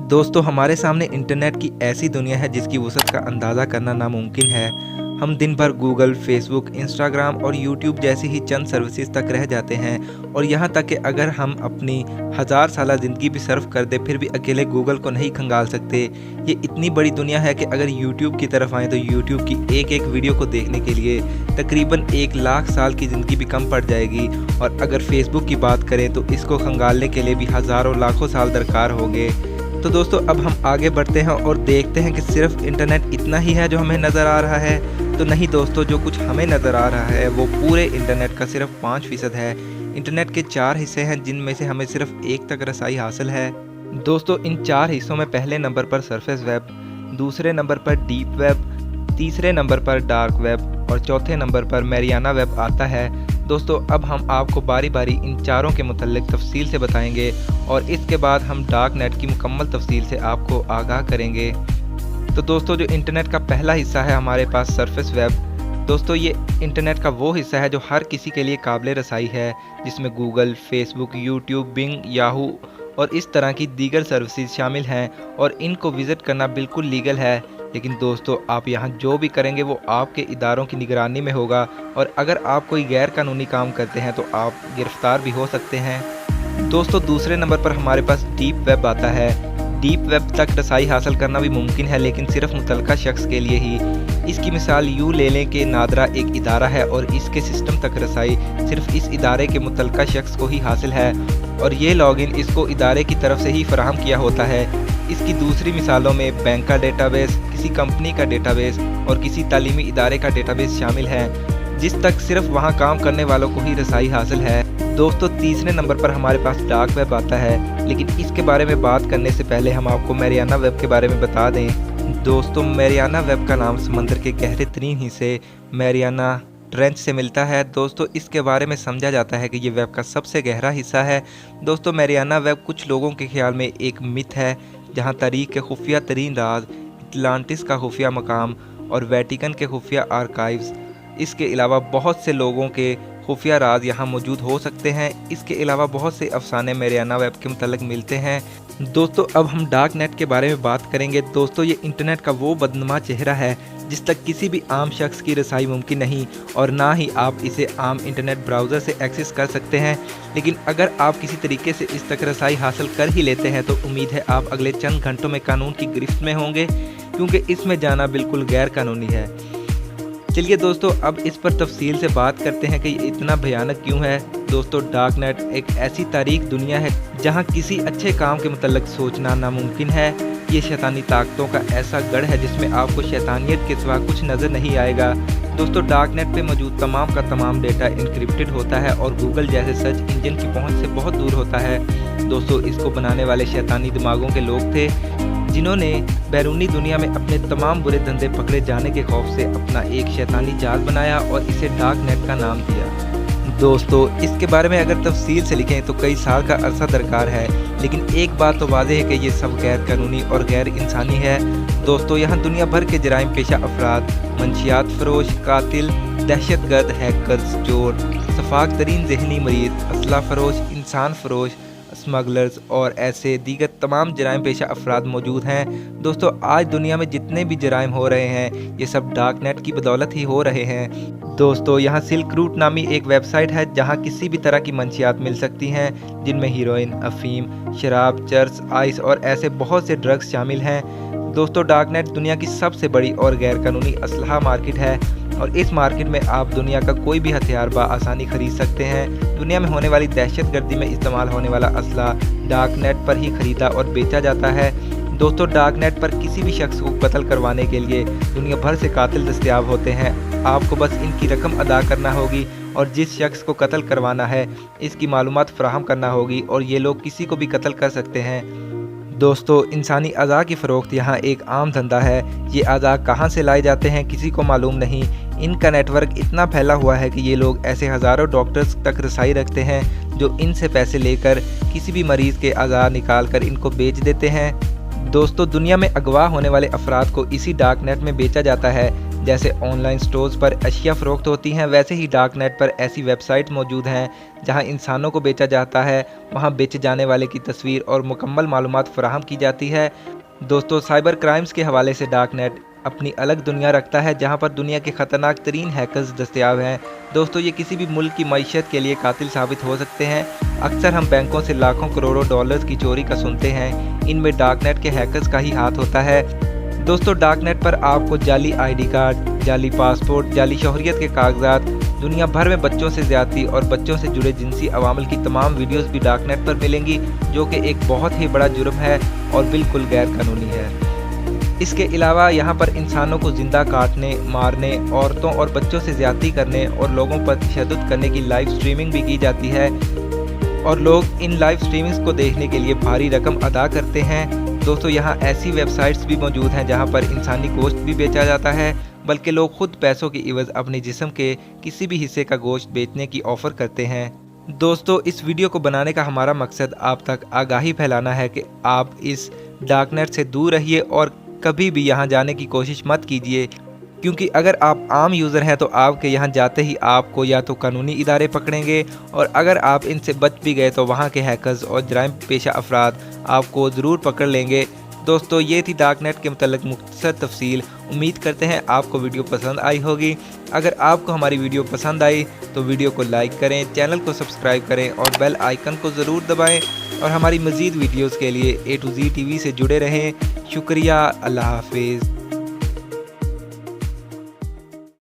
दोस्तों हमारे सामने इंटरनेट की ऐसी दुनिया है जिसकी वसअत का अंदाज़ा करना नामुमकिन है। हम दिन भर गूगल, फेसबुक, इंस्टाग्राम और यूट्यूब जैसी ही चंद सर्विसेज तक रह जाते हैं और यहाँ तक कि अगर हम अपनी 1000 साल ज़िंदगी भी सर्फ कर दे फिर भी अकेले गूगल को नहीं खंगाल सकते। ये इतनी बड़ी दुनिया है कि अगर यूट्यूब की तरफ आएँ तो यूट्यूब की एक एक वीडियो को देखने के लिए तकरीबन 1 लाख साल की ज़िंदगी भी कम पड़ जाएगी। और अगर फेसबुक की बात करें तो इसको खंगालने के लिए भी हज़ारों लाखों साल दरकार होंगे। तो दोस्तों अब हम आगे बढ़ते हैं और देखते हैं कि सिर्फ इंटरनेट इतना ही है जो हमें नज़र आ रहा है। तो नहीं दोस्तों, जो कुछ हमें नज़र आ रहा है वो पूरे इंटरनेट का सिर्फ 5% है। इंटरनेट के 4 हिस्से हैं जिनमें से हमें सिर्फ एक तक रसाई हासिल है। दोस्तों इन 4 हिस्सों में पहले नंबर पर सरफेस वेब, दूसरे नंबर पर डीप वेब, तीसरे नंबर पर डार्क वेब और चौथे नंबर पर मैरियाना वेब आता है। दोस्तों अब हम आपको बारी बारी इन चारों के मुतल्लिक तफसील से बताएंगे और इसके बाद हम डार्क नेट की मुकम्मल तफसील से आपको आगाह करेंगे। तो दोस्तों जो इंटरनेट का पहला हिस्सा है हमारे पास सरफेस वेब। दोस्तों ये इंटरनेट का वो हिस्सा है जो हर किसी के लिए काबिल रसाई है, जिसमें Google, Facebook, YouTube, Bing, Yahoo और इस तरह की दीगर सर्विसेज शामिल हैं और इनको विज़िट करना बिल्कुल लीगल है। लेकिन दोस्तों आप यहाँ जो भी करेंगे वो आपके इदारों की निगरानी में होगा और अगर आप कोई गैर कानूनी काम करते हैं तो आप गिरफ्तार भी हो सकते हैं। दोस्तों दूसरे नंबर पर हमारे पास डीप वेब आता है। डीप वेब तक रसाई हासिल करना भी मुमकिन है लेकिन सिर्फ मुतल्लिका शख्स के लिए ही। इसकी मिसाल यूँ ले लें कि नादरा एक इदारा है और इसके सिस्टम तक रसाई सिर्फ इस इदारे के मुतल्लिका शख्स को ही हासिल है और ये लॉगिन इसको इदारे की तरफ से ही फराहम किया होता है। इसकी दूसरी मिसालों में बैंक का डेटाबेस, किसी कंपनी का डेटाबेस और किसी तालीमी इदारे का डेटाबेस शामिल है जिस तक सिर्फ वहां काम करने वालों को ही रसाई हासिल है। दोस्तों तीसरे नंबर पर हमारे पास डार्क वेब आता है, लेकिन इसके बारे में बात करने से पहले हम आपको मैरियाना वेब के बारे में बता दें। दोस्तों मैरियाना वेब का नाम समंदर के गहरे तरीन हिस्से मैरियाना ट्रेंच से मिलता है। दोस्तों इसके बारे में समझा जाता है कि ये वेब का सबसे गहरा हिस्सा है। दोस्तों मैरियाना वेब कुछ लोगों के ख्याल में एक मिथ है जहां तारीख के खुफिया तरीन राज, अटलांटिस का खुफिया मकाम और वेटिकन के खुफिया आर्काइव्स, इसके अलावा बहुत से लोगों के खुफिया राज यहाँ मौजूद हो सकते हैं। इसके अलावा बहुत से अफसाने मैरियाना वेब के मुतल्लिक मिलते हैं। दोस्तों अब हम डार्क नेट के बारे में बात करेंगे। दोस्तों ये इंटरनेट का वो बदनुमा चेहरा है जिस तक किसी भी आम शख्स की रसाई मुमकिन नहीं और ना ही आप इसे आम इंटरनेट ब्राउज़र से एक्सेस कर सकते हैं। लेकिन अगर आप किसी तरीके से इस तक रसाई हासिल कर ही लेते हैं तो उम्मीद है आप अगले चंद घंटों में कानून की गिरफ्त में होंगे, क्योंकि इसमें जाना बिल्कुल गैर कानूनी है। चलिए दोस्तों अब इस पर तफसील से बात करते हैं कि ये इतना भयानक क्यों है। दोस्तों डार्क नेट एक ऐसी तारीख दुनिया है जहां किसी अच्छे काम के मुतल्लिक सोचना नामुमकिन है। ये शैतानी ताकतों का ऐसा गढ़ है जिसमें आपको शैतानियत के सिवा कुछ नज़र नहीं आएगा। दोस्तों डार्क नेट पे मौजूद तमाम का तमाम डेटा इंक्रिप्टेड होता है और गूगल जैसे सर्च इंजन की पहुंच से बहुत दूर होता है। दोस्तों इसको बनाने वाले शैतानी दिमागों के लोग थे जिन्होंने बैरूनी दुनिया में अपने तमाम बुरे धंधे पकड़े जाने के खौफ से अपना एक शैतानी जाल बनाया और इसे डार्क नेट का नाम दिया। दोस्तों इसके बारे में अगर तफसील से लिखें तो कई साल का अरसा दरकार है, लेकिन एक बात तो वाज़ेह है कि ये सब गैर कानूनी और गैर इंसानी है। दोस्तों यहाँ दुनिया भर के जराइम पेशा अफराद, मंशियात फरोश, कातिल, दहशतगर्द, हैकर्स, चोर, सफाक तरीन जहनी मरीज, असला फरोश, इंसान फरोश, स्मगलर्स और ऐसे दीगर तमाम जराइम पेशा अफराद मौजूद हैं। दोस्तों आज दुनिया में जितने भी जराइम हो रहे हैं ये सब डार्क नेट की बदौलत ही हो रहे हैं। दोस्तों यहाँ सिल्क रूट नामी एक वेबसाइट है जहाँ किसी भी तरह की मंशियात मिल सकती हैं, जिनमें हीरोइन, अफीम, शराब, चर्स, आइस और ऐसे बहुत से ड्रग्स शामिल हैं। दोस्तों डार्क नेट दुनिया की सबसे बड़ी और गैर कानूनी असलहा मार्केट है और इस मार्केट में आप दुनिया का कोई भी हथियार आसानी खरीद सकते हैं। दुनिया में होने वाली दहशतगर्दी में इस्तेमाल होने वाला असला डार्क नेट पर ही खरीदा और बेचा जाता है। दोस्तों डार्क नेट पर किसी भी शख्स को कत्ल करवाने के लिए दुनिया भर से कातिल दस्तयाब होते हैं। आपको बस इनकी रकम अदा करना होगी और जिस शख्स को कत्ल करवाना है इसकी मालूमात फराहम करना होगी और ये लोग किसी को भी कत्ल कर सकते हैं। दोस्तों इंसानी अज़ा की फ़रोख्त यहाँ एक आम धंधा है। ये अज़ा कहाँ से लाए जाते हैं किसी को मालूम नहीं। इनका नेटवर्क इतना फैला हुआ है कि ये लोग ऐसे हज़ारों डॉक्टर्स तक रसाई रखते हैं जो इनसे पैसे लेकर किसी भी मरीज़ के अज़ा निकाल कर इनको बेच देते हैं। दोस्तों दुनिया में अगवा होने वाले अफराद को इसी डार्क नेट में बेचा जाता है जैसे ऑनलाइन स्टोर्स पर अशिया फ़रोख्त होती हैं, वैसे ही डार्क नेट पर ऐसी वेबसाइट मौजूद हैं जहां इंसानों को बेचा जाता है। वहां बेचे जाने वाले की तस्वीर और मुकम्मल मालूमात फराहम की जाती है। दोस्तों, साइबर क्राइम्स के हवाले से डार्क नेट अपनी अलग दुनिया रखता है जहां पर दुनिया के ख़तरनाक तरीन हैकर्स दस्तयाब हैं। दोस्तों, ये किसी भी मुल्क की मईशत के लिए कातिल साबित हो सकते हैं। अक्सर हम बैंकों से लाखों करोड़ों डॉलर्स की चोरी का सुनते हैं, इनमें डार्क नेट के हैकर्स का ही हाथ होता है। दोस्तों, डार्क नेट पर आपको जाली आईडी कार्ड, जाली पासपोर्ट, जाली शोहरियत के कागजात, दुनिया भर में बच्चों से ज़्यादती और बच्चों से जुड़े जिनसी अवामल की तमाम वीडियोस भी डार्क नेट पर मिलेंगी, जो कि एक बहुत ही बड़ा जुर्म है और बिल्कुल गैर कानूनी है। इसके अलावा यहाँ पर इंसानों को ज़िंदा काटने, मारने, औरतों और बच्चों से ज़्यादती करने और लोगों पर तशद्दुद करने की लाइव स्ट्रीमिंग भी की जाती है और लोग इन लाइव स्ट्रीमिंग्स को देखने के लिए भारी रकम अदा करते हैं। दोस्तों, यहाँ ऐसी वेबसाइट्स भी मौजूद हैं जहाँ पर इंसानी गोश्त भी बेचा जाता है, बल्कि लोग खुद पैसों की इवज़ अपने जिस्म के किसी भी हिस्से का गोश्त बेचने की ऑफ़र करते हैं। दोस्तों, इस वीडियो को बनाने का हमारा मकसद आप तक आगाही फैलाना है कि आप इस डार्क नेट से दूर रहिए और कभी भी यहाँ जाने की कोशिश मत कीजिए, क्योंकि अगर आप आम यूज़र हैं तो आपके यहाँ जाते ही आपको या तो कानूनी इदारे पकड़ेंगे और अगर आप इनसे बच भी गए तो वहाँ के हैकर्स और जराइम पेशा अफराद आपको ज़रूर पकड़ लेंगे। दोस्तों, ये थी डार्क नेट के मतलब मुख्तसर तफसील। उम्मीद करते हैं आपको वीडियो पसंद आई होगी। अगर आपको हमारी वीडियो पसंद आई तो वीडियो को लाइक करें, चैनल को सब्सक्राइब करें और बेल आइकन को ज़रूर दबाएं और हमारी मज़ीद वीडियोज़ के लिए A to Z TV से जुड़े रहें। शुक्रिया। अल्लाह हाफिज़।